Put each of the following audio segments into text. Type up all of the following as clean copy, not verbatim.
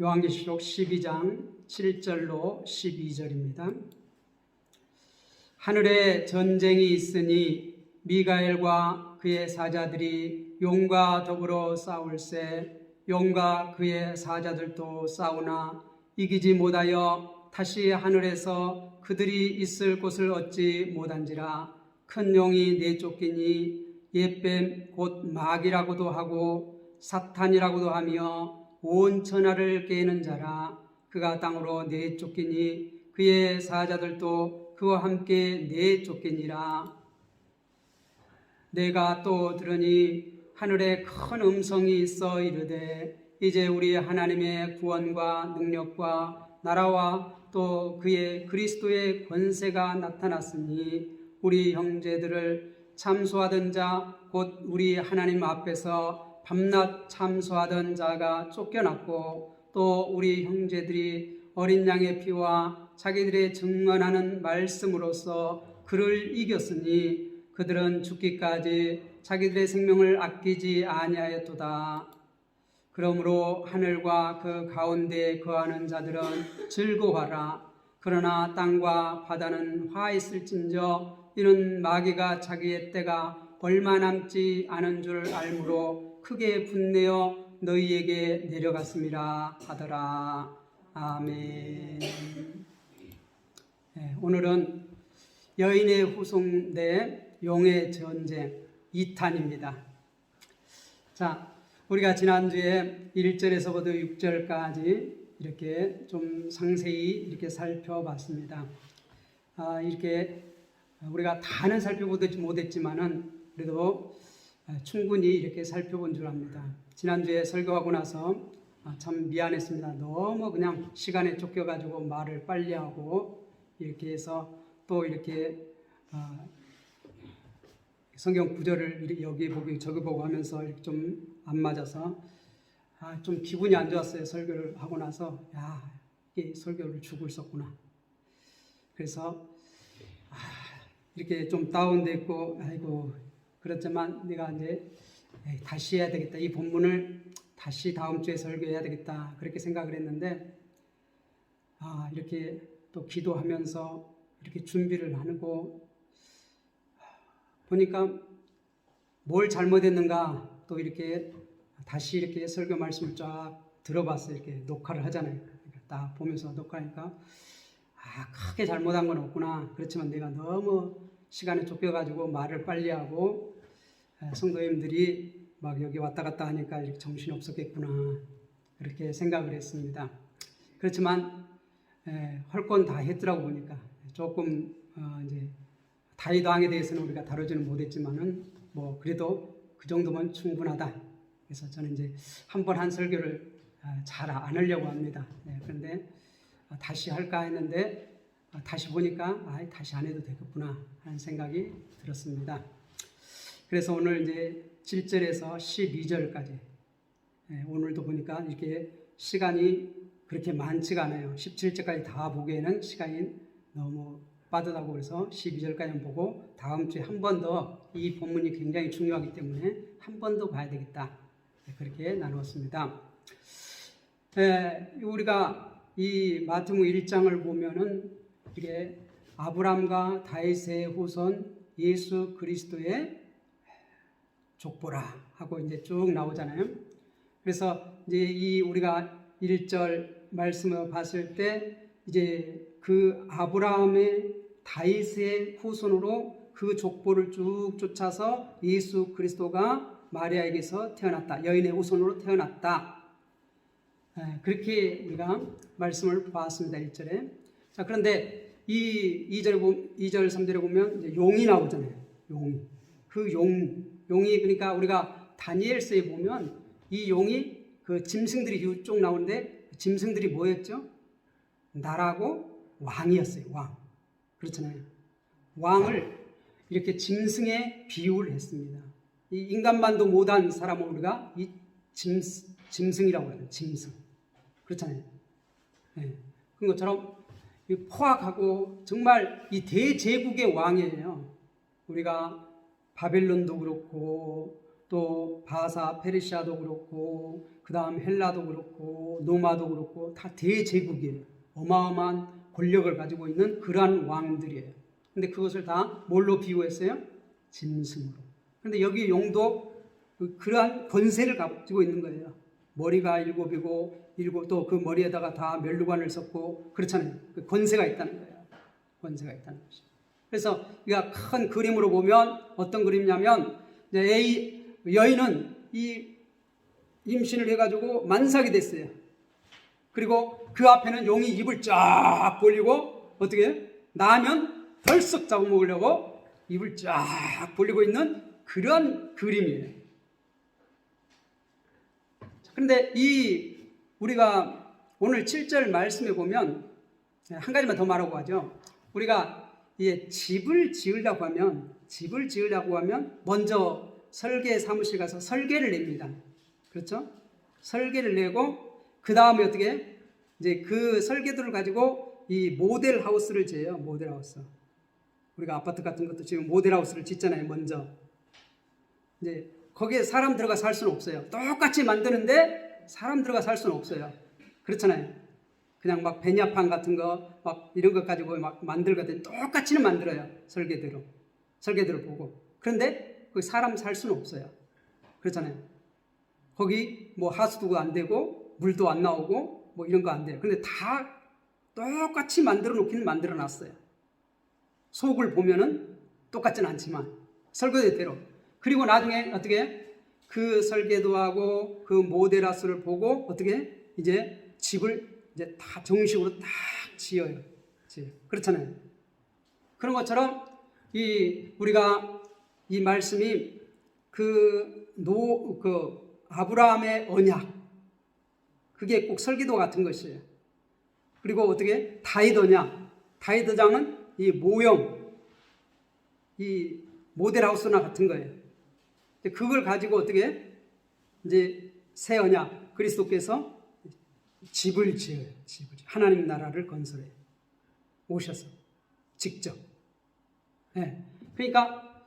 요한계시록 12장 7절로 12절입니다. 하늘에 전쟁이 있으니 미가엘과 그의 사자들이 용과 더불어 싸울세 용과 그의 사자들도 싸우나 이기지 못하여 다시 하늘에서 그들이 있을 곳을 얻지 못한지라. 큰 용이 내쫓기니 옛뱀 곧 마귀라고도 하고 사탄이라고도 하며 온 천하를 깨는 자라. 그가 땅으로 내쫓기니 그의 사자들도 그와 함께 내쫓기니라. 내가 또 들으니 하늘에 큰 음성이 있어 이르되 이제 우리 하나님의 구원과 능력과 나라와 또 그의 그리스도의 권세가 나타났으니 우리 형제들을 참소하던 자 곧 우리 하나님 앞에서 밤낮 참소하던 자가 쫓겨났고 또 우리 형제들이 어린 양의 피와 자기들의 증언하는 말씀으로써 그를 이겼으니 그들은 죽기까지 자기들의 생명을 아끼지 아니하였도다. 그러므로 하늘과 그 가운데에 거하는 자들은 즐거워하라. 그러나 땅과 바다는 화있을진저 이는 마귀가 자기의 때가 얼마 남지 않은 줄 알므로 크게 분내어 너희에게 내려갔음이라 하더라. 아멘. 네, 오늘은 여인의 후손 대 용의 전쟁 2탄입니다. 자, 우리가 지난주에 1절에서부터 6절까지 이렇게 좀 상세히 이렇게 살펴봤습니다. 이렇게 우리가 다는 살펴보지 못했지만은 그래도 충분히 이렇게 살펴본 줄 압니다. 지난주에 설교하고 나서 참 미안했습니다. 너무 그냥 시간에 쫓겨가지고 말을 빨리 하고 이렇게 해서 또 이렇게 성경 구절을 여기 보고 저기 보고 하면서 이렇게 좀 안 맞아서 좀 기분이 안 좋았어요. 설교를 하고 나서 이게 설교를 주고 있었구나. 그래서 이렇게 좀 다운됐고 아이고 그렇지만 내가 이제 다시 해야 되겠다. 이 본문을 다시 다음 주에 설교해야 되겠다. 그렇게 생각을 했는데 이렇게 또 기도하면서 이렇게 준비를 하고 보니까 뭘 잘못했는가 또 이렇게 다시 이렇게 설교 말씀을 쫙 들어봤어요. 이렇게 녹화를 하잖아요. 딱 보면서 녹화하니까 크게 잘못한 건 없구나. 그렇지만 내가 너무 시간에 쫓겨가지고 말을 빨리 하고 성도님들이 막 여기 왔다 갔다 하니까 이렇게 정신이 없었겠구나. 그렇게 생각을 했습니다. 그렇지만 할 건 다 했더라고 보니까 조금 이제 다윗왕에 대해서는 우리가 다루지는 못했지만은 뭐 그래도 그 정도면 충분하다. 그래서 저는 이제 한 번 한 설교를 잘 안 하려고 합니다. 그런데 다시 할까 했는데 다시 보니까 다시 안 해도 되겠구나 하는 생각이 들었습니다. 그래서 오늘 이제 7절에서 12절까지 오늘도 보니까 이렇게 시간이 그렇게 많지가 않아요. 17절까지 다 보기에는 시간이 너무 빠듯하고 그래서 12절까지 보고 다음 주에 한 번 더 이 본문이 굉장히 중요하기 때문에 한 번 더 봐야 되겠다. 그렇게 나누었습니다. 우리가 이 마태복음 1장을 보면은 이게 아브람과 다윗의 후손 예수 그리스도의 족보라 하고 이제 쭉 나오잖아요. 그래서 이제 우리가 1절 말씀을 봤을 때 이제 그 아브라함의 다윗의 후손으로 그 족보를 쭉 쫓아서 예수 그리스도가 마리아에게서 태어났다. 여인의 후손으로 태어났다. 그렇게 우리가 말씀을 보았습니다. 1절에. 자, 그런데 이 2절, 3절에 보면 이제 용이 나오잖아요. 용이. 그 용이 그러니까 우리가 다니엘서에 보면 이 용이 그 짐승들이 이쪽 나오는데 짐승들이 뭐였죠? 나라고 왕이었어요. 왕. 그렇잖아요. 왕을 이렇게 짐승에 비유를 했습니다. 이 인간만도 못한 사람을 우리가 이 짐승이라고 하죠. 짐승. 그렇잖아요. 그런 것처럼 포악하고 정말 이 대제국의 왕이에요. 우리가 바벨론도 그렇고 또 바사 페르시아도 그렇고 그 다음 헬라도 그렇고 로마도 그렇고 다 대제국이에요. 어마어마한 권력을 가지고 있는 그러한 왕들이에요. 근데 그것을 다 뭘로 비유했어요? 짐승으로. 근데 여기 용도 그러한 권세를 가지고 있는 거예요. 머리가 일곱이고 또 그 머리에다가 다 멸류관을 썼고 그렇잖아요. 그 권세가 있다는 거예요. 권세가 있다는 것이죠. 그래서 우리가 큰 그림으로 보면 어떤 그림이냐면 여인은 이 임신을 해가지고 만삭이 됐어요. 그리고 그 앞에는 용이 입을 쫙 벌리고 어떻게 나면 덜썩 잡아먹으려고 입을 쫙 벌리고 있는 그런 그림이에요. 그런데 우리가 오늘 7절 말씀에 보면 한 가지만 더 말하고 하죠. 우리가 집을 지으려고 하면 먼저 설계 사무실 가서 설계를 냅니다. 그렇죠? 설계를 내고 그 다음에 어떻게 이제 그 설계도를 가지고 이 모델 하우스를 지어요. 모델 하우스. 우리가 아파트 같은 것도 지금 모델 하우스를 짓잖아요. 먼저 이제 거기에 사람 들어가 살 수는 없어요. 똑같이 만드는데 사람 들어가 살 수는 없어요. 그렇잖아요. 그냥 막 베냐판 같은 거 막 이런 것 가지고 막 만들거든. 똑같이는 만들어요. 설계대로 보고. 그런데 거기 사람 살 수는 없어요. 그렇잖아요. 거기 뭐 하수도가 안 되고 물도 안 나오고 뭐 이런 거 안 돼요. 근데 다 똑같이 만들어 놓기는 만들어 놨어요. 속을 보면은 똑같진 않지만 설계대로. 그리고 나중에 어떻게 그 설계도하고 그 모델하우스를 보고 어떻게 이제 집을 이제 다 정식으로 딱 지어요. 그렇잖아요. 그런 것처럼 우리가 이 말씀이 그 아브라함의 언약 그게 꼭 설계도 같은 것이에요. 그리고 어떻게 다윗 언약, 다윗 언약은 이 모형, 이 모델하우스나 같은 거예요. 그걸 가지고 어떻게 이제 새 언약 그리스도께서 집을 지어요. 하나님 나라를 건설해 오셔서 직접. 네. 그러니까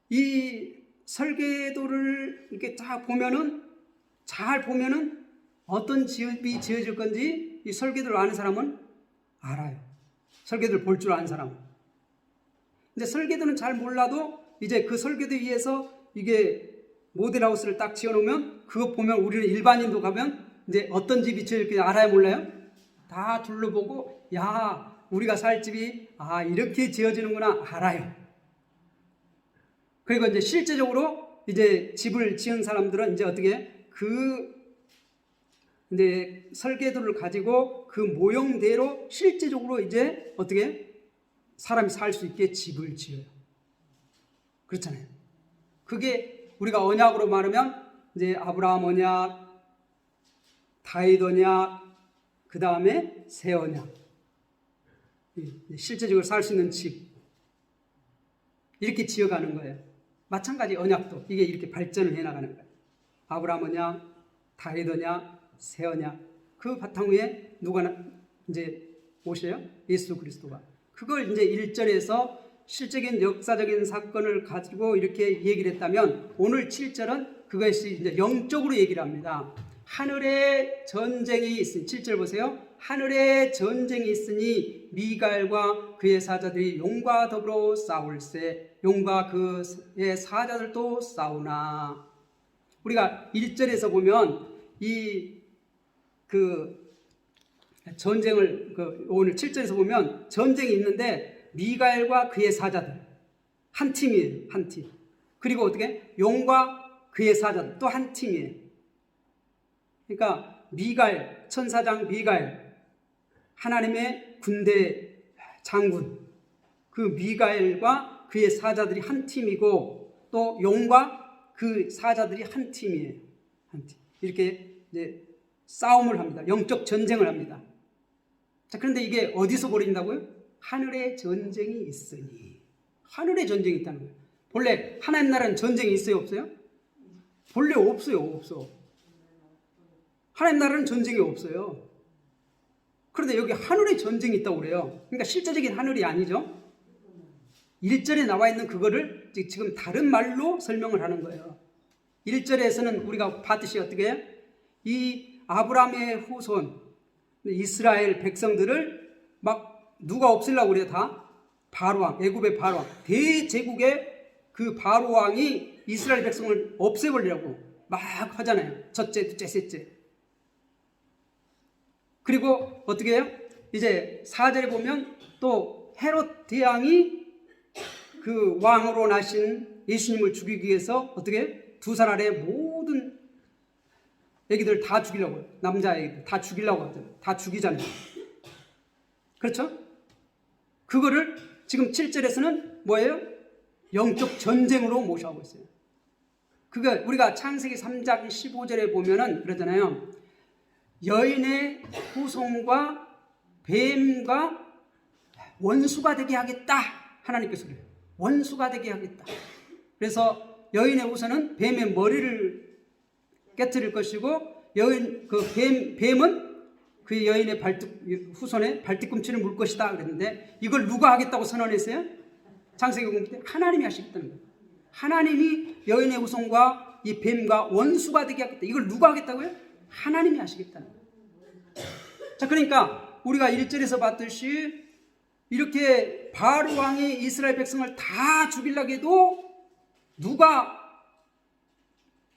이 설계도를 이렇게 딱 잘 보면은 어떤 집이 지어질 건지 이 설계도를 아는 사람은 알아요. 설계도를 볼 줄 아는 사람은. 근데 설계도는 잘 몰라도 이제 그 설계도에 의해서 이게 모델하우스를 딱 지어놓으면 그거 보면 우리는 일반인도 가면 이제 어떤 집이 지어질지 알아요, 몰라요? 다 둘러보고 야 우리가 살 집이 이렇게 지어지는구나 알아요. 그리고 이제 실제적으로 이제 집을 지은 사람들은 이제 어떻게 이제 설계도를 가지고 그 모형대로 실제적으로 이제 어떻게 사람이 살 수 있게 집을 지어요. 그렇잖아요. 그게 우리가 언약으로 말하면 이제 아브라함 언약, 다윗 언약, 그 다음에 새 언약. 실제적으로 살 수 있는 집. 이렇게 지어가는 거예요. 마찬가지 언약도 이게 이렇게 발전을 해나가는 거예요. 아브라함 언약, 다윗 언약, 새 언약. 그 바탕 위에 누가 이제 오셔요? 예수 그리스도가. 그걸 이제 1절에서 실적인 역사적인 사건을 가지고 이렇게 얘기를 했다면 오늘 7절은 그것이 이제 영적으로 얘기를 합니다. 하늘에 전쟁이 있으니 7절 보세요. 하늘에 전쟁이 있으니 미갈과 그의 사자들이 용과 더불어 싸울세 용과 그의 사자들도 싸우나. 우리가 1절에서 보면 전쟁을 오늘 7절에서 보면 전쟁이 있는데 미갈과 그의 사자들 한 팀이에요. 한 팀. 그리고 어떻게 용과 그의 사자들 또 한 팀이에요. 그러니까 미갈 천사장 미갈 하나님의 군대 장군 그 미갈과 그의 사자들이 한 팀이고 또 용과 그 사자들이 한 팀이에요. 한 팀. 이렇게 이제 싸움을 합니다. 영적 전쟁을 합니다. 자, 그런데 이게 어디서 벌어진다고요? 하늘에 전쟁이 있으니. 하늘에 전쟁이 있다는 거예요. 본래 하나님 나라는 전쟁이 있어요, 없어요? 본래 없어요, 없어. 하나님 나라는 전쟁이 없어요. 그런데 여기 하늘에 전쟁이 있다고 그래요. 그러니까 실제적인 하늘이 아니죠. 1절에 나와 있는 그거를 지금 다른 말로 설명을 하는 거예요. 1절에서는 우리가 봤듯이 어떻게 이 아브라함의 후손 이스라엘 백성들을 막 누가 없애려고 그래요? 다 바로왕, 애굽의 바로왕, 대제국의 그 바로왕이 이스라엘 백성을 없애버리려고 막 하잖아요. 첫째, 둘째, 셋째. 그리고 어떻게 해요? 이제 4절에 보면 또 헤롯 대왕이 그 왕으로 나신 예수님을 죽이기 위해서 어떻게 해요? 2살 아래 모든 애기들 다 죽이려고 해요. 남자애기들 다 죽이려고 하잖아요. 다 죽이잖아요. 그렇죠? 그거를 지금 7절에서는 뭐예요? 영적 전쟁으로 모셔오고 있어요. 그거 우리가 창세기 3장 15절에 보면은 그러잖아요. 여인의 후손과 뱀과 원수가 되게 하겠다. 하나님께서 그래요. 원수가 되게 하겠다. 그래서 여인의 후손은 뱀의 머리를 깨뜨릴 것이고 뱀은 그 여인의 후손의 발뒤꿈치를 물 것이다 그랬는데 이걸 누가 하겠다고 선언했어요? 창세기 공부 때 하나님이 하시겠다는 거예요. 하나님이 여인의 후손과 이 뱀과 원수가 되게 하겠다. 이걸 누가 하겠다고요? 하나님이 하시겠다는 거예요. 자, 그러니까 우리가 1절에서 봤듯이 이렇게 바로 왕이 이스라엘 백성을 다 죽이려고 해도 누가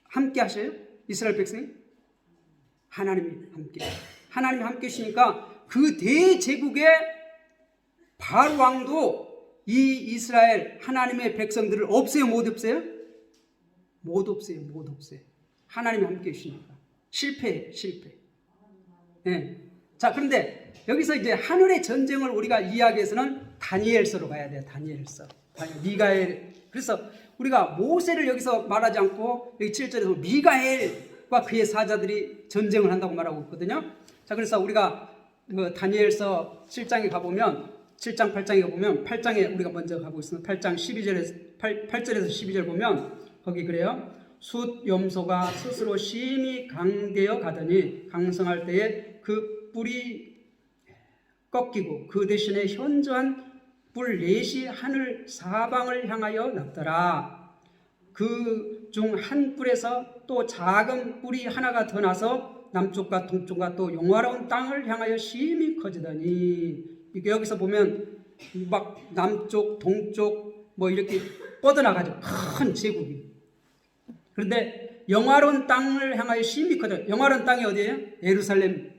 함께 하셔요? 이스라엘 백성이? 하나님이 함께. 하나님이 함께 하시니까 그 대제국의 바로 왕도 이 이스라엘 하나님의 백성들을 없애요, 못 없애요? 못 없애요, 못 없애요. 하나님이 함께 하시니까. 실패. 네. 자, 그런데 여기서 이제 하늘의 전쟁을 우리가 이야기해서는 다니엘서로 가야 돼요. 다니엘서. 미가엘. 그래서 우리가 모세를 여기서 말하지 않고 여기 7절에서 미가엘과 그의 사자들이 전쟁을 한다고 말하고 있거든요. 자, 그래서 우리가 그 다니엘서 7장에 가보면 7장 8장에 가보면 8장에 우리가 먼저 가고 있습니다. 8장 8절에서 12절 보면 거기 그래요. 숫 염소가 스스로 심히 강되어 가더니 강성할 때에 그 뿔이 꺾이고 그 대신에 현저한 뿔 넷이 하늘 사방을 향하여 났더라. 그 중 한 뿔에서 또 작은 뿔이 하나가 더 나서 남쪽과 동쪽과 또 영화로운 땅을 향하여 심히 커지더니 이게 여기서 보면 막 남쪽, 동쪽 뭐 이렇게 뻗어나가죠. 큰 제국이. 그런데 영화로운 땅을 향하여 심히 커져. 영화로운 땅이 어디예요? 예루살렘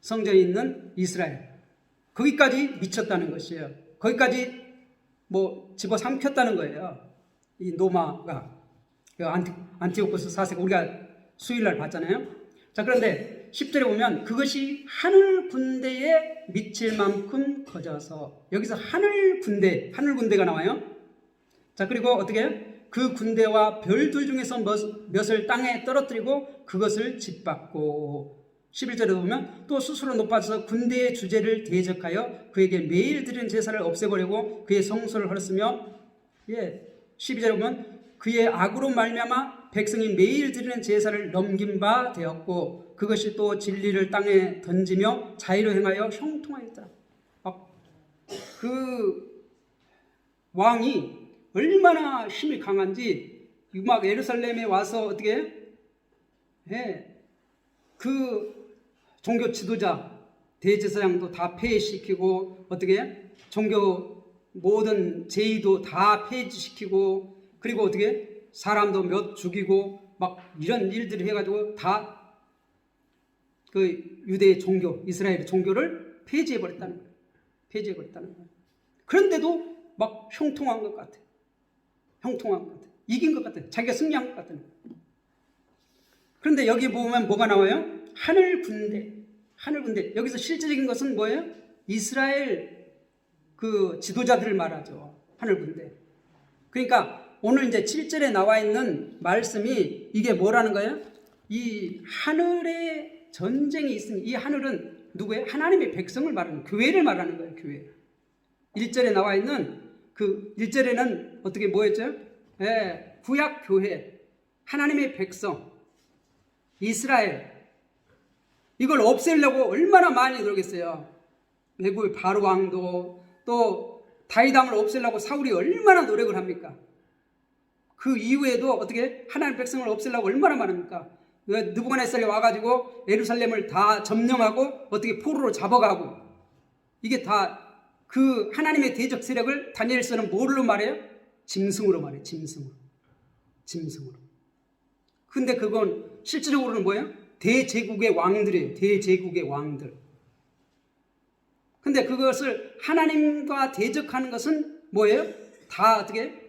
성전에 있는 이스라엘. 거기까지 미쳤다는 것이에요. 거기까지 뭐 집어삼켰다는 거예요. 이 노마가 안티오코스 4세가 우리가 수요일날 봤잖아요. 자, 그런데 10절에 보면 그것이 하늘 군대에 미칠 만큼 커져서 여기서 하늘 군대가 나와요. 자, 그리고 어떻게 해요? 그 군대와 별들 중에서 몇을 땅에 떨어뜨리고 그것을 짓밟고 11절에 보면 또 스스로 높아져서 군대의 주제를 대적하여 그에게 매일 드리는 제사를 없애버리고 그의 성소를 헐었으며 12절에 보면 그의 악으로 말미암아 백성이 매일 드리는 제사를 넘긴 바 되었고 그것이 또 진리를 땅에 던지며 자의로 행하여 형통하였다. 그 왕이 얼마나 힘이 강한지 막 예루살렘에 와서 어떻게 해? 그 종교 지도자 대제사장도 다 폐해시키고 어떻게 종교 모든 제의도 다 폐지시키고 그리고 어떻게 사람도 몇 죽이고 막 이런 일들을 해가지고 다 그 유대의 종교 이스라엘의 종교를 폐지해버렸다는 거예요. 폐지해버렸다는 거예요. 그런데도 막 형통한 것 같아. 형통한 것 같아. 이긴 것 같아. 자기가 승리한 것 같아. 그런데 여기 보면 뭐가 나와요? 하늘 군대. 여기서 실제적인 것은 뭐예요? 이스라엘 그 지도자들을 말하죠. 하늘 군대. 그러니까 오늘 이제 7절에 나와 있는 말씀이 이게 뭐라는 거예요? 이 하늘의 전쟁이 있으니 이 하늘은 누구예요? 하나님의 백성을 말하는 교회를 말하는 거예요. 교회. 1절에 나와 있는 그 1절에는 어떻게 뭐였죠? 구약 교회, 하나님의 백성, 이스라엘 이걸 없애려고 얼마나 많이 노력했어요. 애굽의 바로 왕도 또 다윗 왕을 없애려고 사울이 얼마나 노력을 합니까? 그 이후에도 어떻게 하나님의 백성을 없애려고 얼마나 많습니까? 느부갓네살이 와가지고 예루살렘을 다 점령하고 어떻게 포로로 잡아가고, 이게 다 그 하나님의 대적 세력을 다니엘서는 뭘로 말해요? 짐승으로 말해요. 짐승으로. 근데 그건 실질적으로는 뭐예요? 대제국의 왕들이에요. 대제국의 왕들. 근데 그것을 하나님과 대적하는 것은 뭐예요? 다 어떻게?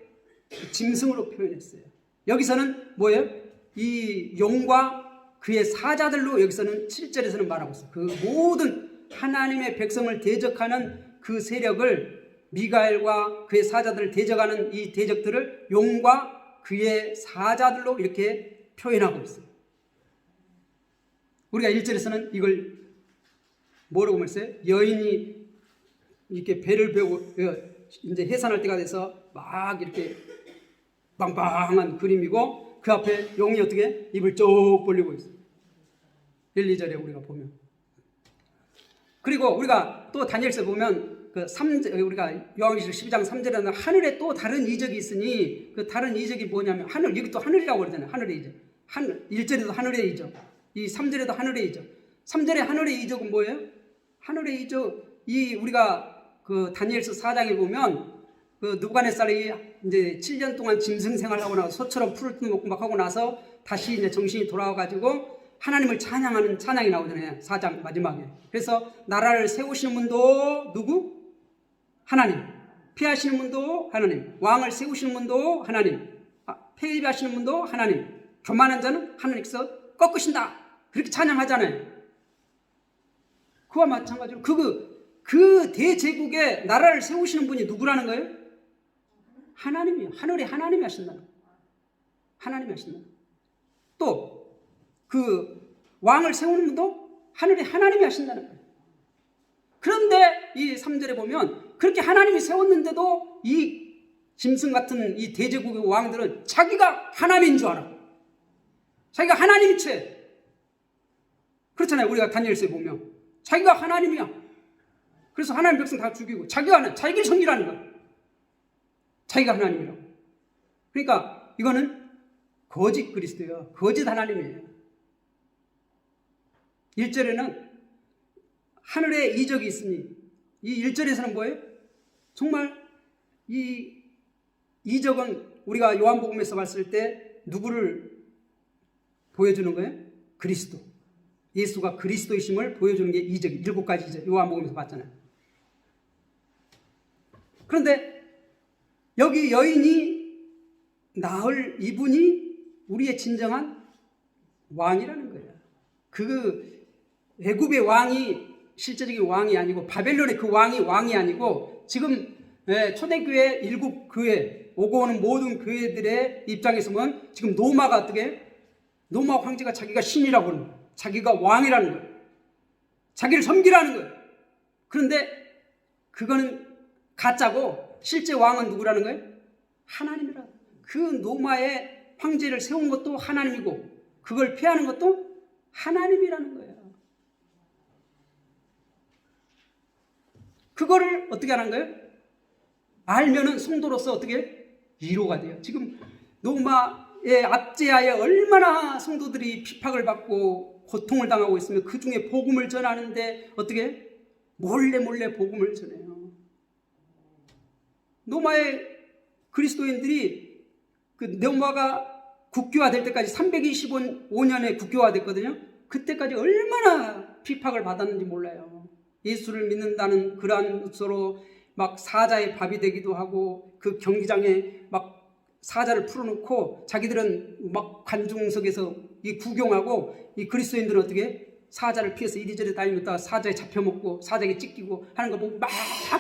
짐승으로 표현했어요. 여기서는 뭐예요? 이 용과 그의 사자들로 여기서는 7절에서는 말하고 있어요. 그 모든 하나님의 백성을 대적하는 그 세력을, 미가엘과 그의 사자들을 대적하는 이 대적들을 용과 그의 사자들로 이렇게 표현하고 있어요. 우리가 1절에서는 이걸 뭐라고 말했어요? 여인이 이렇게 배를 베고 이제 해산할 때가 돼서 막 이렇게 빵빵한 그림이고, 그 앞에 용이 어떻게 입을 쭉 벌리고 있어요. 1, 2절에 우리가 보면. 그리고 우리가 또 다니엘서 보면 그 3절, 우리가 요한계시록 12장 3절에는 하늘에 또 다른 이적이 있으니, 그 다른 이적이 뭐냐면 하늘, 여기 또 하늘이라고 그러잖아요. 하늘의 이적. 1절에도 하늘의 이적, 이 3절에도 하늘의 이적. 3절의 하늘의 이적은 뭐예요? 하늘의 이적, 이 우리가 그 다니엘서 4장에 보면 그 느부갓네살이 이제 7년 동안 짐승 생활하고 나서 소처럼 풀을 먹고 막 하고 나서 다시 이제 정신이 돌아와가지고 하나님을 찬양하는 찬양이 나오잖아요. 4장 마지막에. 그래서 나라를 세우시는 분도 누구? 하나님. 피하시는 분도 하나님. 왕을 세우시는 분도 하나님. 폐위하시는 분도 하나님. 교만한 자는 하나님께서 꺾으신다. 그렇게 찬양하잖아요. 그와 마찬가지로 그 대제국의 나라를 세우시는 분이 누구라는 거예요? 하나님이요. 하늘에 하나님이 하신다. 하나님이 하신다. 또 그 왕을 세우는 분도 하늘에 하나님이 하신다는 거예요. 그런데 이 3절에 보면 그렇게 하나님이 세웠는데도 이 짐승 같은 이 대제국의 왕들은 자기가 하나님인 줄 알아. 자기가 하나님인 채. 그렇잖아요. 우리가 다니엘서에 보면 자기가 하나님이야. 그래서 하나님 백성 다 죽이고 자기를 섬기라는 거야. 자기가 하나님이라고. 그러니까 이거는 거짓 그리스도예요. 거짓 하나님이에요. 1절에는 하늘에 이적이 있으니, 이 1절에서는 뭐예요? 정말 이 이적은 우리가 요한복음에서 봤을 때 누구를 보여주는 거예요? 그리스도. 예수가 그리스도이심을 보여주는 게 이적이 7가지 이적, 요한복음에서 봤잖아요. 그런데 여기 여인이 낳을 이분이 우리의 진정한 왕이라는 거예요. 그 애굽의 왕이 실제적인 왕이 아니고, 바벨론의 그 왕이 아니고, 지금 초대교회 일곱 교회 오고 오는 모든 교회들의 입장에서 보면 지금 노마가 어떻게, 노마 황제가 자기가 신이라고 그러는 거예요. 자기가 왕이라는 거예요. 자기를 섬기라는 거예요. 그런데 그거는 가짜고 실제 왕은 누구라는 거예요? 하나님이라는 거예요. 그 노마의 황제를 세운 것도 하나님이고 그걸 폐하는 것도 하나님이라는 거예요. 그거를 어떻게 하는 거예요? 알면은 성도로서 어떻게 위로가 돼요. 지금 노마의 압제하에 얼마나 성도들이 핍박을 받고 고통을 당하고 있으면 그 중에 복음을 전하는데 어떻게 몰래 복음을 전해요. 노마의 그리스도인들이 그 노마가 국교화될 때까지 325년에 국교화됐거든요. 그때까지 얼마나 핍박을 받았는지 몰라요. 예수를 믿는다는 그러한 흑소로 막 사자의 밥이 되기도 하고, 그 경기장에 막 사자를 풀어놓고 자기들은 막 관중석에서 이 구경하고, 이 그리스도인들은 어떻게 사자를 피해서 이리저리 다니면서 사자에 잡혀먹고 사자에게 찢기고 하는 거 보고 막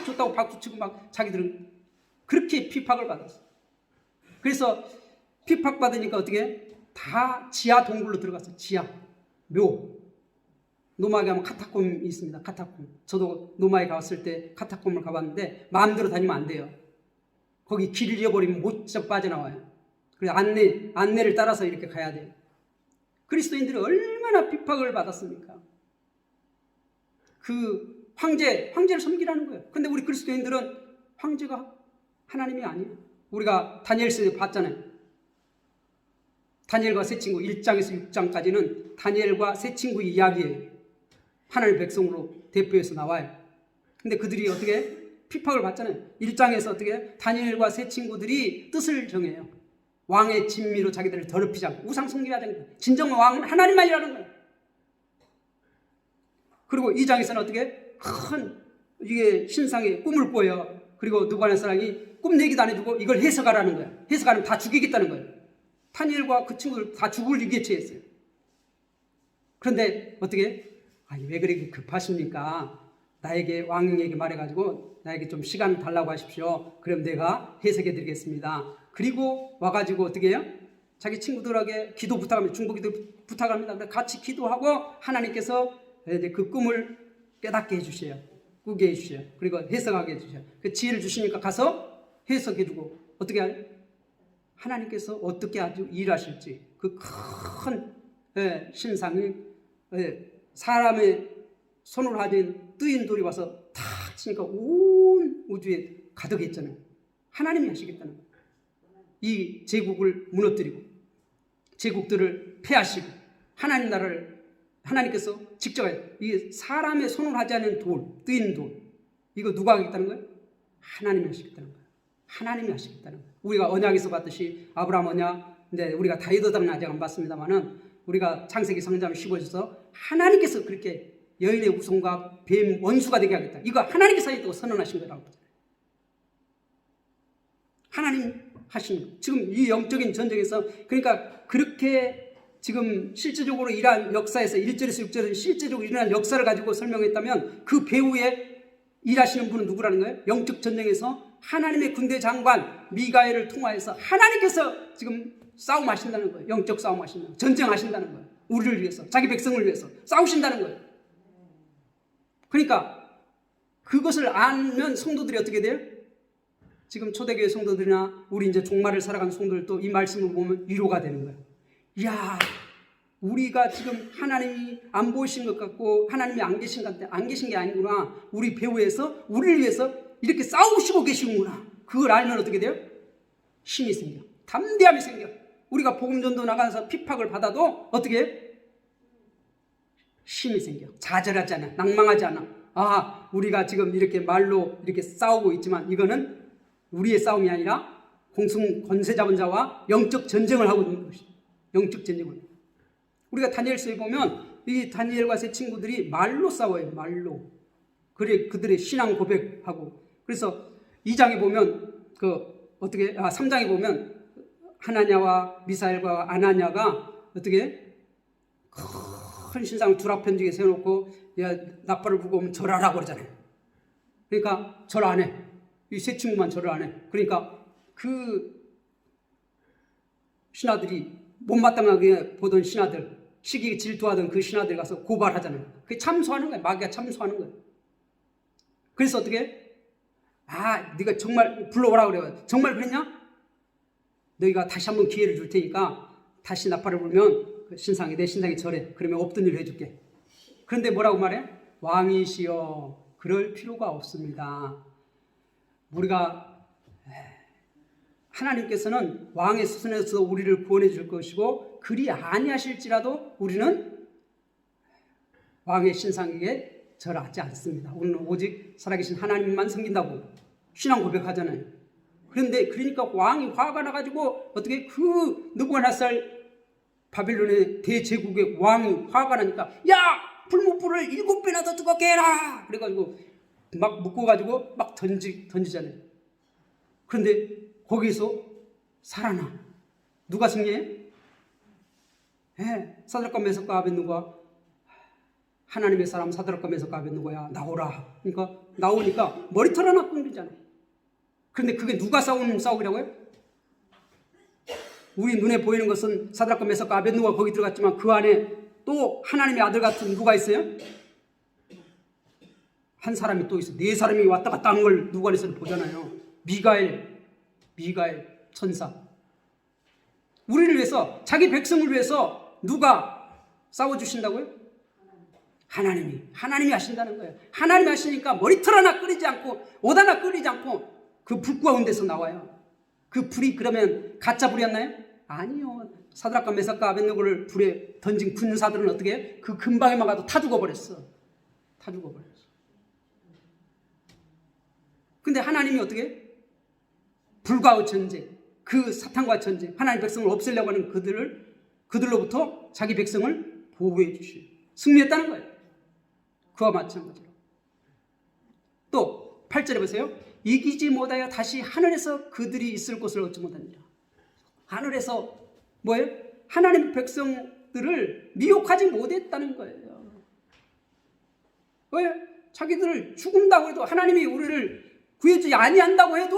좋다고 박수치고 막 자기들은 그렇게 핍박을 받았어. 그래서 핍박받으니까 어떻게 다 지하 동굴로 들어갔어. 지하 묘. 노마에 가면 카타콤이 있습니다. 카타콤. 저도 노마에 갔을 때 카타콤을 가봤는데 마음대로 다니면 안 돼요. 거기 길 잃어버리면 못 빠져나와요. 그래서 안내를 따라서 이렇게 가야 돼요. 그리스도인들이 얼마나 핍박을 받았습니까? 그 황제를 섬기라는 거예요. 근데 우리 그리스도인들은 황제가 하나님이 아니에요. 우리가 다니엘서에 봤잖아요. 다니엘과 세 친구 1장에서 6장까지는 다니엘과 세 친구의 이야기예요. 하나님의 백성으로 대표해서 나와요. 근데 그들이 어떻게 핍박을 받잖아요. 1장에서 어떻게 다니엘과 세 친구들이 뜻을 정해요. 왕의 진미로 자기들을 더럽히지 않고 우상 숭배하지 않고 진정 왕은 하나님만이라는 거예요. 그리고 2장에서는 어떻게 큰 이게 신상의 꿈을 꿔요. 그리고 느부갓네살이 꿈 얘기도 안 해주고 이걸 해석하라는 거예요. 해석하면 다 죽이겠다는 거예요. 다니엘과 그 친구들 다 죽을 위기에 처했어요. 그런데 어떻게 왜 그렇게 급하십니까? 나에게 왕에게 말해가지고 나에게 좀 시간 달라고 하십시오. 그럼 내가 해석해 드리겠습니다. 그리고 와가지고 어떻게 해요? 자기 친구들에게 기도 부탁합니다. 중보기도 부탁합니다. 같이 기도하고 하나님께서 이제 그 꿈을 깨닫게 해주셔요. 꾸게 해주셔요. 그리고 해석하게 해주셔요. 그 지혜를 주시니까 가서 해석해주고 어떻게 해요? 하나님께서 어떻게 아주 일하실지 그 큰 신상이 사람의 손으로 하진 뜨인 돌이 와서 탁 치니까 온 우주에 가득했잖아요. 하나님이 하시겠다는 거예요. 이 제국을 무너뜨리고 제국들을 패하시고 하나님 나라를 하나님께서 직접 이 사람의 손으로 하지 않은 돌, 뜨인 돌 이거 누가 하겠다는 거예요? 하나님이 하시겠다는 거예요. 하나님이 하시겠다는 거예요. 우리가 언약에서 봤듯이 아브라함 언약, 근데 우리가 다윗언약은 아직 안 봤습니다만은 우리가 창세기 상장 15에서 하나님께서 그렇게 여인의 후손과 뱀 원수가 되게 하겠다. 이거 하나님께서 하겠다고 선언하신 거라고. 하나님 하신 거. 지금 이 영적인 전쟁에서 그러니까 그렇게 지금 실제적으로 일한 역사에서 1절에서 6절에서 실제적으로 일어난 역사를 가지고 설명했다면 그 배후에 일하시는 분은 누구라는 거예요? 영적 전쟁에서 하나님의 군대 장관 미가엘을 통하여서 하나님께서 지금 싸움하신다는 거예요. 영적 싸움하신다는 거예요. 전쟁하신다는 거예요. 우리를 위해서, 자기 백성을 위해서 싸우신다는 거예요. 그러니까 그것을 알면 성도들이 어떻게 돼요? 지금 초대교회 성도들이나 우리 이제 종말을 살아가는 성도들도 이 말씀을 보면 위로가 되는 거예요. 이야, 우리가 지금 하나님이 안 보이신 것 같고 하나님이 안 계신 것 같은데 안 계신 게 아니구나. 우리 배후에서 우리를 위해서 이렇게 싸우시고 계시는구나. 그걸 알면 어떻게 돼요? 힘이 생겨. 담대함이 생겨. 우리가 복음전도 나가서 핍박을 받아도 어떻게 해요? 힘이 생겨. 좌절하지 않아. 낭망하지 않아. 우리가 지금 이렇게 말로 이렇게 싸우고 있지만 이거는 우리의 싸움이 아니라 공승 권세 잡은 자와 영적 전쟁을 하고 있는 것이죠. 영적 전쟁을. 우리가 다니엘서에 보면 이 다니엘과 세 친구들이 말로 싸워요. 말로. 그래 그들의 신앙 고백하고. 그래서 2장에 보면 3장에 보면 하나냐와 미사엘과 아나냐가 어떻게 큰 신상을 둘 앞편지게 세워놓고 나팔을 불고 오면 절하라고 그러잖아요. 그러니까 절 안 해. 이 세 친구만 절을 안 해. 그러니까 그 신하들이 못마땅하게 보던 신하들, 시기에 질투하던 그 신하들 가서 고발하잖아요. 그게 참소하는 거예요. 마귀가 참소하는 거예요. 그래서 어떻게? 네가 정말 불러오라 그래요. 정말 그랬냐? 너희가 다시 한번 기회를 줄 테니까 다시 나팔을 불면 그 신상이 내 신상이 절해. 그러면 없던 일을 해줄게. 그런데 뭐라고 말해? 왕이시여 그럴 필요가 없습니다. 우리가 하나님께서는 왕의 수순에서 우리를 구원해 줄 것이고 그리 아니하실지라도 우리는 왕의 신상에게 절하지 않습니다. 우리는 오직 살아계신 하나님만 섬긴다고 신앙 고백하잖아요. 그런데 그러니까 왕이 화가 나가지고 어떻게 그 느부갓네살 바빌론의 대제국의 왕이 화가 나니까 불못불을 7배나 더 뜨겁게 해라. 그래가지고 막 묶어가지고 막 던지잖아요. 그런데 거기서 살아나. 누가 승리해? 사드락과 메삭과 아벳느고가 하나님의 사람 사드락과 메삭과 아벳느고야 나오라. 그러니까 나오니까 머리털 하나 끊기잖아. 그런데 그게 누가 싸우는 싸움이라고요? 우리 눈에 보이는 것은 사드락과 메삭과 아벳느고가 거기 들어갔지만 그 안에 또 하나님의 아들 같은 누가 있어요? 한 사람이 또 있어. 4사람이 왔다 갔다 하는 걸 누가에서 보잖아요. 미가엘 천사. 우리를 위해서 자기 백성을 위해서 누가 싸워주신다고요? 하나님이 하신다는 거예요. 하나님이 하시니까 머리털 하나 끓이지 않고 옷 하나 끓이지 않고 그 불 가운데서 나와요. 그 불이 그러면 가짜 불이었나요? 아니요. 사드락과 메삭과 아벳느고를 불에 던진 군사들은 어떻게 해? 그 근방에만 가도 다 죽어버렸어. 다 죽어버렸어. 근데 하나님이 어떻게 해? 불과의 전쟁, 그 사탄과 전쟁, 하나님 백성을 없애려고 하는 그들로부터 자기 백성을 보호해 주시오. 승리했다는 거예요. 그와 마찬가지로. 또 8절에 보세요. 이기지 못하여 다시 하늘에서 그들이 있을 곳을 얻지 못하니라. 하늘에서 뭐예요? 하나님 백성들을 미혹하지 못했다는 거예요. 왜? 자기들을 죽은다고 해도, 하나님이 우리를 구해주지 아니한다고 해도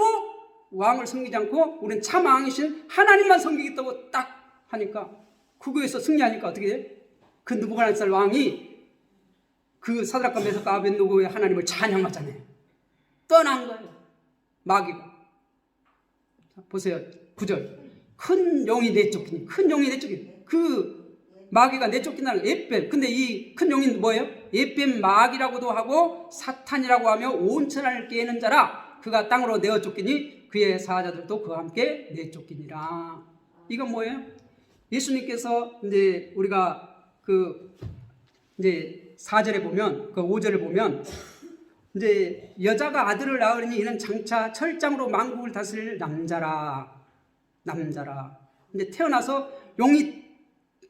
왕을 섬기지 않고 우리는 참 왕이신 하나님만 섬기겠다고 딱 하니까, 그거에서 승리하니까 어떻게 돼? 그 느부갓네살 왕이 그 사드락과 메삭과 아벳느고의 하나님을 찬양하잖아요. 떠난 거예요. 마귀가. 보세요. 9절. 큰 용이 내쫓기니, 큰 용이 내쫓기니, 그 마귀가 내쫓긴다는 에뱀. 근데 이 큰 용이 뭐예요? 에뱀 마귀라고도 하고 사탄이라고 하며 온 천하를 깨는 자라. 그가 땅으로 내어 쫓기니 그의 사자들도 그와 함께 내쫓기니라. 이건 뭐예요? 예수님께서 이제 우리가 이제 4절에 보면, 그 5절에 보면, 이제 여자가 아들을 낳으니 이는 장차 철장으로 만국을 다스릴 남자라. 근데 태어나서 용이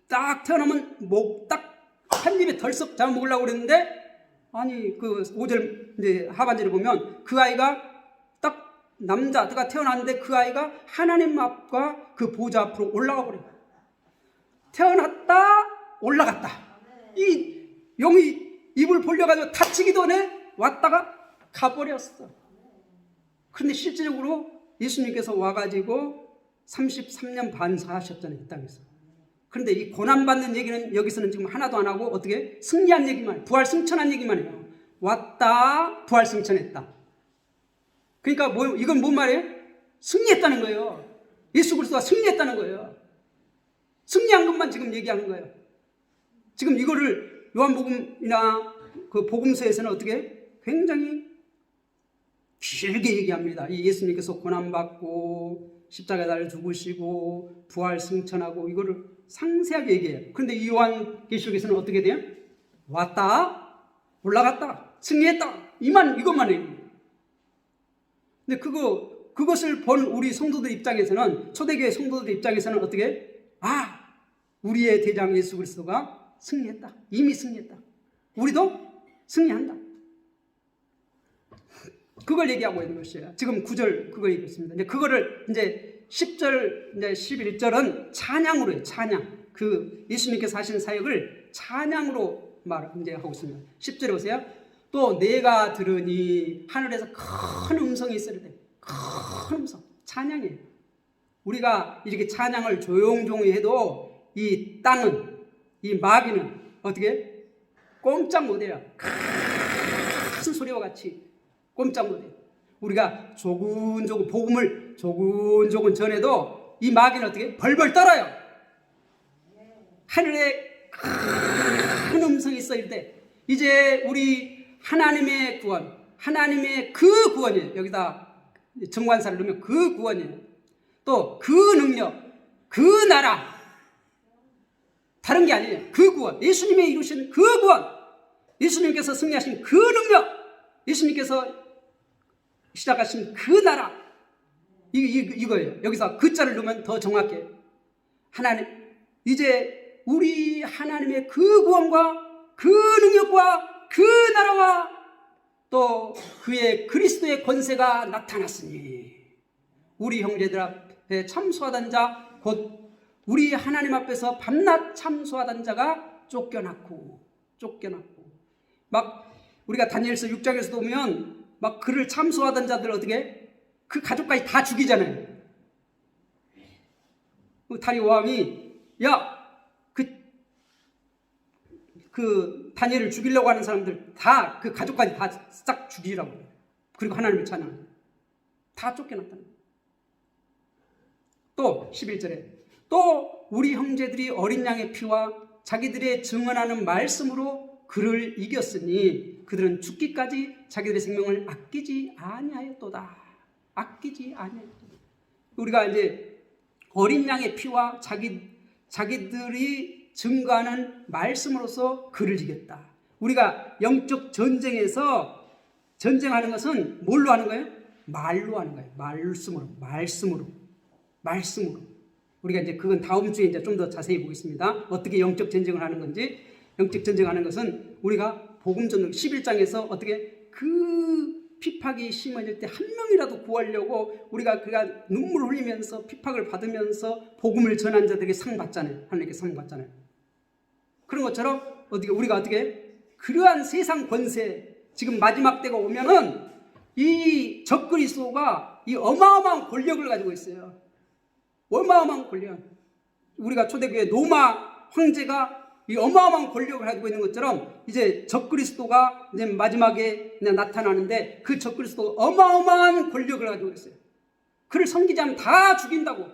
딱 태어나면 목 딱 한 입에 덜썩 잡아 먹으려고 그랬는데, 아니 그 5절 이제 하반절에 보면 그 아이가 딱 남자가 태어났는데 그 아이가 하나님 앞과 그 보좌 앞으로 올라가 버려. 태어났다 올라갔다. 이 용이 입을 벌려가지고 다치기도 전에 왔다가 가버렸어. 그런데 실질적으로 예수님께서 와가지고 33년 반 사셨잖아요, 이 땅에서. 그런데 이 고난받는 얘기는 여기서는 지금 하나도 안 하고 어떻게 승리한 얘기만 해요. 부활 승천한 얘기만 해요. 왔다 부활 승천했다. 그러니까 이건 뭔 말이에요? 승리했다는 거예요. 예수 그리스도가 승리했다는 거예요. 승리한 것만 지금 얘기하는 거예요. 지금 이거를 요한복음이나 그 복음서에서는 어떻게 굉장히 길게 얘기합니다. 이 예수님께서 고난받고 십자가에 달려 죽으시고 부활 승천하고 이거를 상세하게 얘기해요. 그런데 이 요한계시록에서는 어떻게 돼요? 왔다 올라갔다 승리했다 이것만 얘기해요. 근데 그것을 본 우리 성도들 입장에서는, 초대교회 성도들 입장에서는 어떻게? 우리의 대장 예수 그리스도가 승리했다. 이미 승리했다. 우리도 승리한다. 그걸 얘기하고 있는 것이에요. 지금 9절 그거 얘기했습니다. 이제 그거를 이제 10절, 이제 11절은 찬양으로 해요. 찬양. 그 예수님께서 하시는 사역을 찬양으로 이제 하고 있습니다. 10절에 보세요. 또 내가 들으니 하늘에서 큰 음성이 있으리되, 큰 음성. 찬양이에요. 우리가 이렇게 찬양을 조용조용히 해도 이 땅은, 이 마귀는 어떻게? 꼼짝 못해요. 큰 소리와 같이 꼼짝 못해요. 우리가 조근조근 복음을 조근조근 전해도 이 마귀는 어떻게? 벌벌 떨어요. 하늘에 큰 음성이 있을 때 이제 우리 하나님의 구원, 하나님의 그 구원이에요. 여기다 정관사를 넣으면 그 구원이에요. 또 그 능력, 그 나라, 다른 게 아니에요. 그 구원, 예수님이 이루신 그 구원, 예수님께서 승리하신 그 능력, 예수님께서 시작하신 그 나라, 이거예요. 여기서 그 자를 넣으면 더 정확해. 하나님, 이제 우리 하나님의 그 구원과 그 능력과 그 나라와 또 그의 그리스도의 권세가 나타났으니 우리 형제들 앞에 참소하던 자, 곧 우리 하나님 앞에서 밤낮 참소하던 자가 쫓겨났고 막 우리가 다니엘서 6장에서 보면 막 그를 참소하던 자들 어떻게? 그 가족까지 다 죽이잖아요. 다리 왕이 그 다니엘을 죽이려고 하는 사람들 다 그 가족까지 다 싹 죽이라고 해요. 그리고 하나님을 찬양해요. 다 쫓겨났다는 거예요. 또 11절에 또 우리 형제들이 어린 양의 피와 자기들의 증언하는 말씀으로 그를 이겼으니 그들은 죽기까지 자기들의 생명을 아끼지 아니하였도다. 아끼지 아니하였도다. 우리가 이제 어린 양의 피와 자기들이 증거하는 말씀으로서 그를 이겼다. 우리가 영적 전쟁에서 전쟁하는 것은 뭘로 하는 거예요? 말로 하는 거예요. 말씀으로. 우리가 이제 그건 다음 주에 이제 좀 더 자세히 보겠습니다. 어떻게 영적 전쟁을 하는 건지. 영적 전쟁하는 것은 우리가 복음 전쟁 11장에서 어떻게 그 핍박이 심해질 때 한 명이라도 구하려고 우리가 그가 눈물을 흘리면서 핍박을 받으면서 복음을 전한 자들에게 상 받잖아요. 하나님께 상 받잖아요. 그런 것처럼 우리가 어떻게 그러한 세상 권세, 지금 마지막 때가 오면은 이 적그리스도가 이 어마어마한 권력을 가지고 있어요. 어마어마한 권력. 우리가 초대교회 로마 황제가 이 어마어마한 권력을 가지고 있는 것처럼 이제 적그리스도가 이제 마지막에 나타나는데 그 적그리스도가 어마어마한 권력을 가지고 있어요. 그를 섬기지 않으면 다 죽인다고.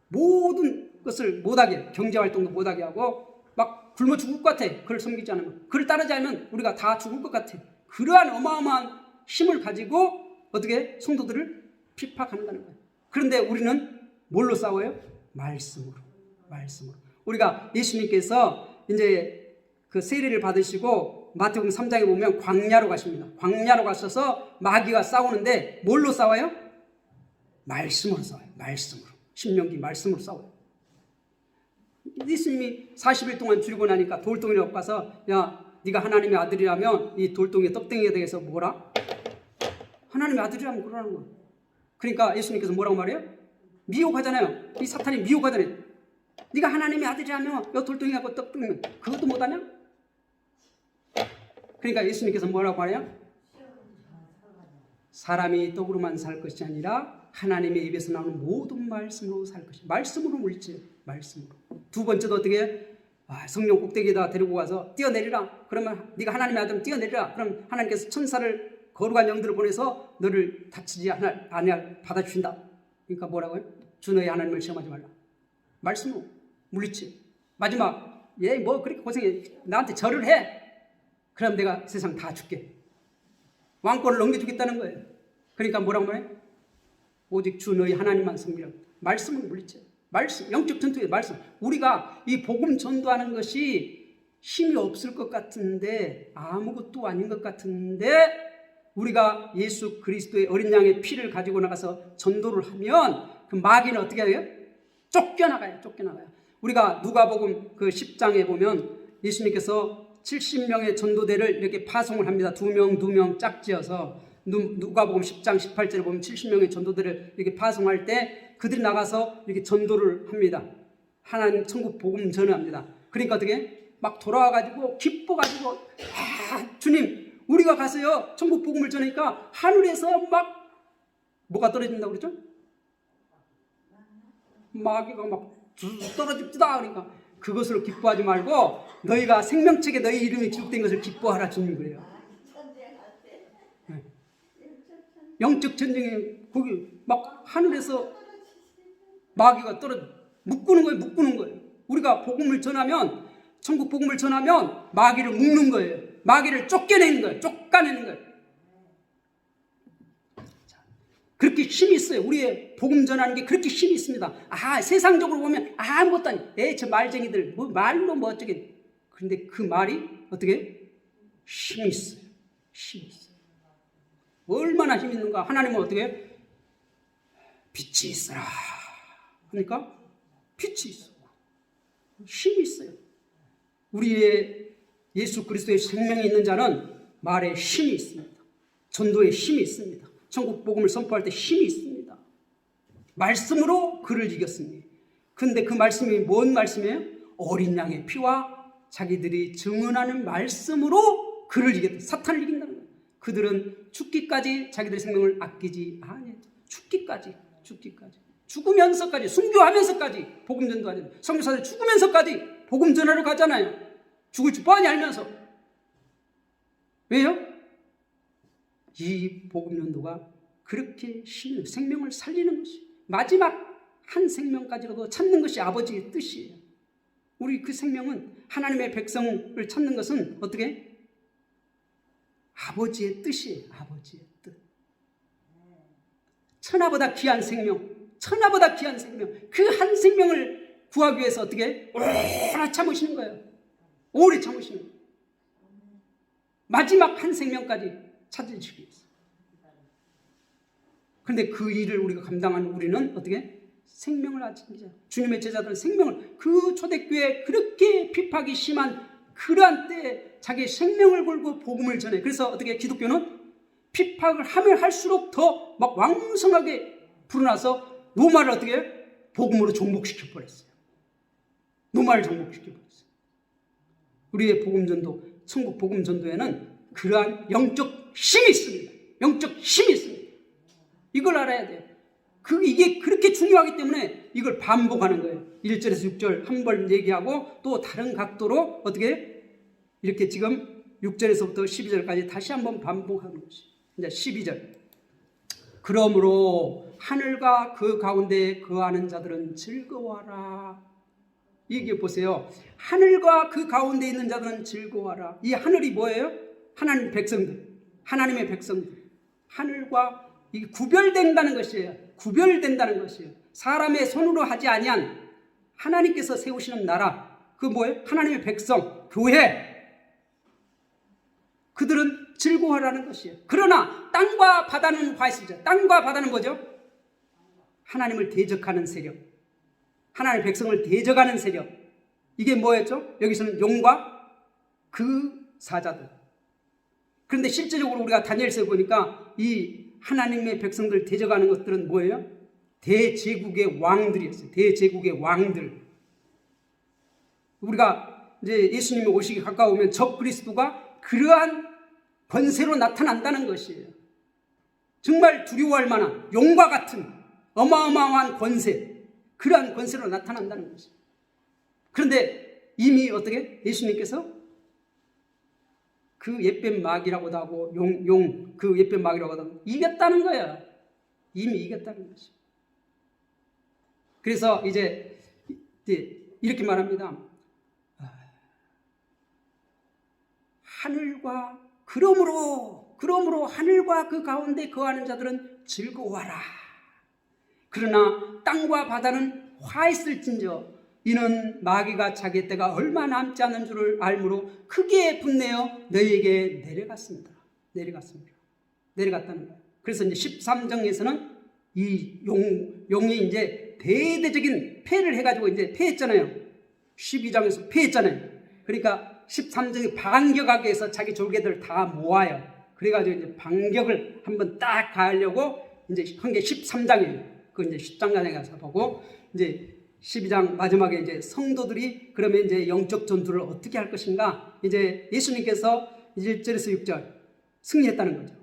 모든 것을 못하게, 경제활동도 못하게 하고 막 굶어 죽을 것 같아. 그를 섬기지 않으면. 그를 따르지 않으면 우리가 다 죽을 것 같아. 그러한 어마어마한 힘을 가지고 어떻게 성도들을 핍박한다는 거예요. 그런데 우리는 뭘로 싸워요? 말씀으로. 우리가 예수님께서 이제 그 세례를 받으시고 마태복음 3장에 보면 광야로 가십니다. 광야로 가셔서 마귀가 싸우는데 뭘로 싸워요? 말씀으로 싸워요. 신명기 말씀으로 싸워요. 예수님이 40일 동안 줄이고 나니까 돌덩이를 갖고 가서 야, 네가 하나님의 아들이라면 이 돌덩이에 떡덩이에 대해서 뭐라? 하나님의 아들이라면 그러라는 거예요. 그러니까 예수님께서 뭐라고 말해요? 미혹하잖아요. 이 사탄이 미혹하잖아요. 네가 하나님의 아들이라면 이 돌덩이 갖고 떡덩이 그것도 못하냐? 그러니까 예수님께서 뭐라고 말해요? 사람이 떡으로만 살 것이 아니라 하나님의 입에서 나오는 모든 말씀으로 살 것이다. 말씀으로 물질, 말씀으로. 두 번째도 어떻게 해요? 성령 꼭대기에다 데리고 가서 뛰어내리라. 그러면 네가 하나님의 아들은 뛰어내리라. 그럼 하나님께서 천사를 거룩한 영들을 보내서 너를 다치지 않게 받아주신다. 그러니까 뭐라고요? 주 너의 하나님을 시험하지 말라. 말씀으로 물리치. 마지막 얘 뭐 그렇게 고생해. 나한테 절을 해. 그럼 내가 세상 다 줄게. 왕권을 넘겨주겠다는 거예요. 그러니까 뭐라고 말해? 오직 주 너희 하나님만 섬기라. 말씀을 물리쳐. 말씀, 영적 전투의 말씀. 우리가 이 복음 전도하는 것이 힘이 없을 것 같은데 아무것도 아닌 것 같은데 우리가 예수 그리스도의 어린 양의 피를 가지고 나가서 전도를 하면 그 마귀는 어떻게 해요? 쫓겨나가요. 우리가 누가복음 그 10장에 보면 예수님께서 70명의 전도대를 이렇게 파송을 합니다. 2명 짝지어서 누가복음 10장 18절에 보면 70명의 전도대를 이렇게 파송할 때 그들이 나가서 이렇게 전도를 합니다. 하나님 천국 복음 전합니다. 그러니까 어떻게 막 돌아와가지고 기뻐가지고 주님 우리가 가서요 천국 복음을 전하니까 하늘에서 막 뭐가 떨어진다고 그러죠? 마귀가 막 떨어집시다. 그러니까 그것으로 기뻐하지 말고 너희가 생명책에 너희 이름이 기록된 것을 기뻐하라 주는 거예요. 네. 영적 전쟁에 거기 막 하늘에서 마귀가 묶는 거예요. 우리가 복음을 전하면 천국 복음을 전하면 마귀를 묶는 거예요. 마귀를 쫓겨내는 거예요. 쫓아내는 거예요. 그렇게 힘이 있어요. 우리의 복음 전하는 게 그렇게 힘이 있습니다. 세상적으로 보면 아무것도 아니에요. 저 말쟁이들 뭐 말로 뭐 어쩌게. 그런데 그 말이 어떻게 힘이 있어요. 얼마나 힘이 있는가. 하나님은 어떻게 빛이 있어라 하니까 빛이 있어. 힘이 있어요. 우리의 예수 그리스도의 생명이 있는 자는 말에 힘이 있습니다. 전도에 힘이 있습니다. 천국 복음을 선포할 때 힘이 있습니다. 말씀으로 그를 이겼습니다. 근데 그 말씀이 뭔 말씀이에요? 어린 양의 피와 자기들이 증언하는 말씀으로 그를 이겼다. 사탄을 이긴다는 거예요. 그들은 죽기까지 자기들의 생명을 아끼지 아니했다. 죽기까지. 죽으면서까지, 순교하면서까지 복음 전도하잖아요. 선교사들 죽으면서까지 복음 전하러 가잖아요. 죽을지 뻔히 알면서. 왜요? 이 복음 전도가 그렇게 생명을 살리는 것이 마지막 한 생명까지라도 찾는 것이 아버지의 뜻이에요. 우리 그 생명은 하나님의 백성을 찾는 것은 어떻게? 아버지의 뜻이에요. 아버지의 뜻. 천하보다 귀한 생명. 그 한 생명을 구하기 위해서 어떻게 오래 참으시는 거예요. 오래 참으시는 거예요. 마지막 한 생명까지 찾으시기 위해서. 그런데 그 일을 우리가 감당하는 우리는 어떻게? 생명을 아끼자. 주님의 제자들은 생명을, 그 초대교회에 그렇게 핍박이 심한 그러한 때에 자기의 생명을 걸고 복음을 전해. 그래서 어떻게 기독교는 핍박을 하면 할수록 더 막 왕성하게 불어나서 로마를 어떻게 해요? 복음으로 정복시켜 버렸어요. 로마를 정복시켜 버렸어요. 우리의 복음전도, 천국 복음전도에는 그러한 영적 힘이 있습니다. 영적 힘이 있습니다. 이걸 알아야 돼요. 이게 그렇게 중요하기 때문에 이걸 반복하는 거예요. 1절에서 6절 한 번 얘기하고 또 다른 각도로 어떻게 이렇게 지금 6절에서부터 12절까지 다시 한번 반복하는 것이. 이제 12절. 그러므로 하늘과 그 가운데 거하는 자들은 즐거워하라. 얘기해 보세요. 하늘과 그 가운데 있는 자들은 즐거워하라. 이 하늘이 뭐예요? 하나님 백성들. 하나님의 백성들. 하늘과 이게 구별된다는 것이에요. 구별된다는 것이에요. 사람의 손으로 하지 아니한 하나님께서 세우시는 나라. 그 뭐예요? 하나님의 백성, 교회. 그들은 즐거워하라는 것이에요. 그러나 땅과 바다는 화있으죠. 땅과 바다는 뭐죠? 하나님을 대적하는 세력. 하나님의 백성을 대적하는 세력. 이게 뭐였죠? 여기서는 용과 그 사자들. 그런데 실제적으로 우리가 다니엘서에 보니까 이 하나님의 백성들 대적하는 것들은 뭐예요? 대제국의 왕들이었어요. 대제국의 왕들. 우리가 이제 예수님이 오시기 가까우면 적 그리스도가 그러한 권세로 나타난다는 것이에요. 정말 두려워할 만한 용과 같은 어마어마한 권세, 그러한 권세로 나타난다는 것이에요. 그런데 이미 어떻게 예수님께서 그 옛뱀 마귀라고도 하고 그 옛뱀 마귀라고도 하고 이겼다는 거예요. 이미 이겼다는 것이에요. 그래서 이제 이렇게 말합니다. 하늘과 그러므로 하늘과 그 가운데 거하는 자들은 즐거워하라. 그러나 땅과 바다는 화있을진저 이는 마귀가 자기 때가 얼마 남지 않은 줄을 알므로 크게 분내어 너희에게 내려갔다는 거예요. 그래서 이제 13장에서는 이 용이 이제 대대적인 패를 해가지고 이제 패했잖아요. 12장에서 패했잖아요. 그러니까 13장이 반격하기 위해서 자기 졸개들 다 모아요. 그래가지고 이제 반격을 한번 딱 가려고 이제 한 게 13장이에요. 그 이제 10장간에 가서 보고 이제 12장 마지막에 이제 성도들이 그러면 이제 영적 전투를 어떻게 할 것인가? 이제 예수님께서 1절에서 6절 승리했다는 거죠.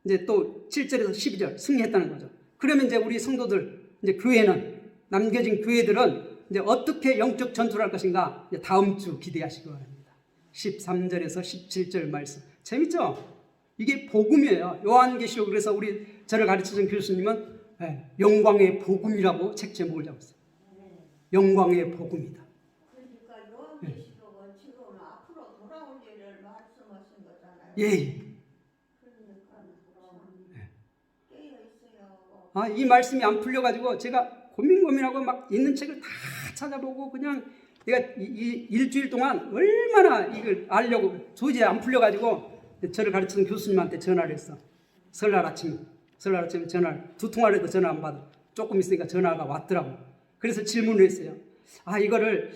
이제 또 7절에서 12절 승리했다는 거죠. 그러면 이제 우리 성도들, 이제 교회는, 남겨진 교회들은 이제 어떻게 영적 전투를 할 것인가? 이제 다음 주 기대하시기 바랍니다. 13절에서 17절 말씀. 재밌죠? 이게 복음이에요. 요한계시록. 그래서 저를 가르쳐준 교수님은 영광의 복음이라고 책 제목을 잡았어요. 영광의 복음이다. 그러니까 요한계시록은 지금 앞으로 돌아올 일을 말씀하신 거잖아요. 예. 그러니까 깨어 있어요. 이 말씀이 안 풀려가지고 제가 고민하고 막 있는 책을 다 찾아보고 그냥 내가 일주일 동안 얼마나 이걸 알려고 도저히 안 풀려가지고 저를 가르치는 교수님한테 전화를 했어. 설날 아침에 전화를 2통화를 해도 전화 안 받아. 조금 있으니까 전화가 왔더라고. 그래서 질문을 했어요. 이거를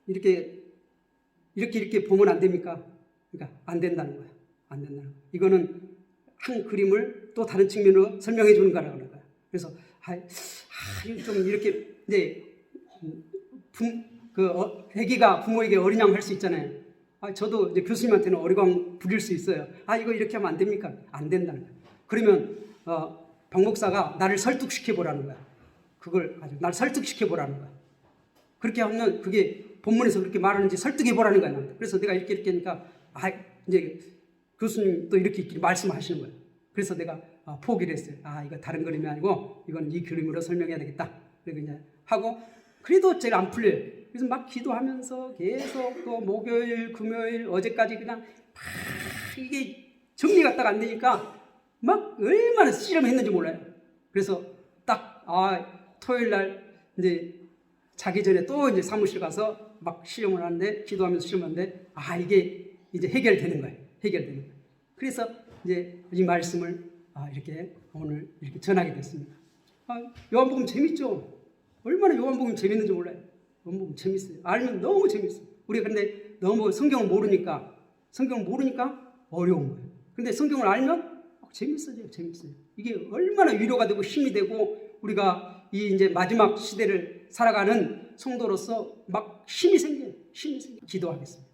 이렇게 보면 안 됩니까? 그러니까 안 된다는 거야. 안 된다는 거야. 이거는 한 그림을 또 다른 측면으로 설명해 주는 거라고 하는 거야. 그래서 좀 이렇게 이제 애기가 부모에게 어린양 할 수 있잖아요. 저도 이제 교수님한테는 어리광 부릴 수 있어요. 이거 이렇게 하면 안 됩니까? 안 된다는 거야. 그러면 박 목사가 나를 설득시켜 보라는 거야. 그걸 가지고 나를 설득시켜 보라는 거야. 그렇게 하면 그게 본문에서 그렇게 말하는지 설득해 보라는 거야. 나한테. 그래서 내가 이렇게 하니까 이제 교수님 또 이렇게 말씀하시는 거예요. 그래서 내가 포기를 했어요. 이거 다른 그림이 아니고 이건 이 그림으로 설명해야 되겠다. 그리고 이제 하고 그래도 제가 안 풀려요. 그래서 막 기도하면서 계속 또 목요일, 금요일, 어제까지 그냥 이게 정리가 딱 안 되니까 막 얼마나 씨름했는지 몰라요. 그래서 딱 토요일 날 이제 자기 전에 또 이제 사무실 가서 막 실험을 하는데, 기도하면서 실험하는데, 이게 이제 해결되는 거예요. 해결되는 거예요. 그래서 이제 이 말씀을 이렇게 오늘 이렇게 전하게 됐습니다. 요한복음 재밌죠? 얼마나 요한복음 재밌는지 몰라요. 요한복음 재밌어요. 알면 너무 재밌어요. 우리가 근데 너무 성경을 모르니까 어려운 거예요. 근데 성경을 알면 재밌어져요. 재밌어요. 이게 얼마나 위로가 되고 힘이 되고, 우리가 이 이제 마지막 시대를 살아가는 성도로서 막 힘이 생겨요. 기도하겠습니다.